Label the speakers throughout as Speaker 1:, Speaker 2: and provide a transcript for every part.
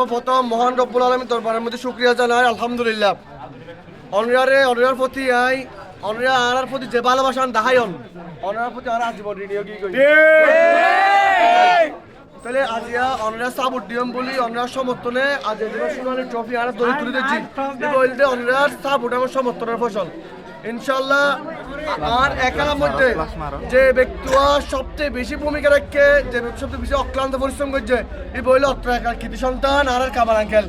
Speaker 1: প্রথম মহান রব্বুল আলামিন দরবারের মধ্যে শুকরিয়া জানাই আলহামদুলিল্লাহ। অনরার প্রতি অনরার প্রতি যে ভালোবাসা দেখায়ন অনরার প্রতি আর আজীবন ঋণী কি কই তাহলে আজিয়া অনরা সাপোর্ট দিয়ম বলি অনরার সমর্থনে আজ ইন্টারন্যাশনাল ট্রফি আর দড়ি তুলে দিচ্ছি বলতে অনরার সাপোর্ট এবং সমর্থনের ফসল ইনশাআল্লাহ। আর একার মধ্যে যে ব্যক্তিরা সবচেয়ে বেশি ভূমিকা রাখে যে সবচেয়ে বেশি অক্লান্ত পরিশ্রম করছে এই বইলে অত্র একার কৃতি সন্তান আর কামাল আঙ্কেল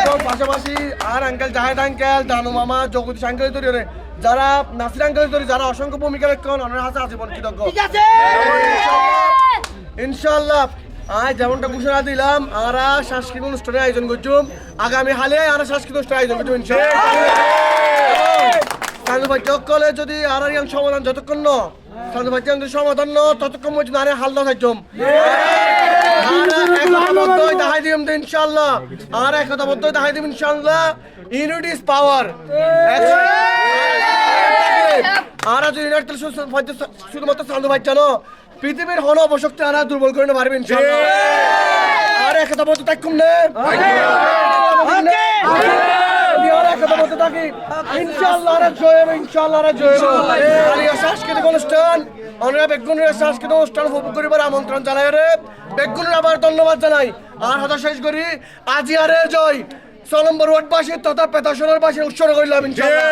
Speaker 1: এবং পাশাপাশি আর আঙ্কেল জাহেদ আঙ্কেল দানু মামা জগদীশ আঙ্কেল তৈরি যারা নাসির আঙ্কেল তৈরি যারা অসংখ্য ভূমিকা রাখেন অনেক হাতে আজীবন কৃতজ্ঞ ইনশাআল্লাহ। আজ যেমনটা ঘোষণা দিলাম আমরা সাংস্কৃতিক অনুষ্ঠানের আয়োজন করছুম আগামী হালে আমরা সাংস্কৃতিক অনুষ্ঠানের আয়োজন করছুম ইনশাআল্লাহ। যদি আর সমাধান যতক্ষণ সমাধান ততক্ষণ পর্যন্ত আরে হাল না থাকছুম দেখাই দিম ইনশাআল্লাহ। আর একতা বদ্ধ দেখাই দিম ইনশাআল্লাহ। Unity is power. আর যদি শুধুমাত্র চান্দু ভাই জানো পৃথিবীর হন অবশক্তি আর দুর্বল করে পারবে ইনশাআল্লাহ। আর একতা বদ্ধ থাকুম না সাংস্কৃতিক অনুষ্ঠান আমরা বেগুনের সাংস্কৃতিক অনুষ্ঠান উপভোগ করিবার আমন্ত্রণ জানাই রে বেগুনের আবার ধন্যবাদ জানাই। আর হতা শেষ করি আজি আরে জয় 6 নম্বর ওয়ার্ডবাসী তথা পেতাশনের বাসী উৎসর্গ করিলাম ইনশাআল্লাহ।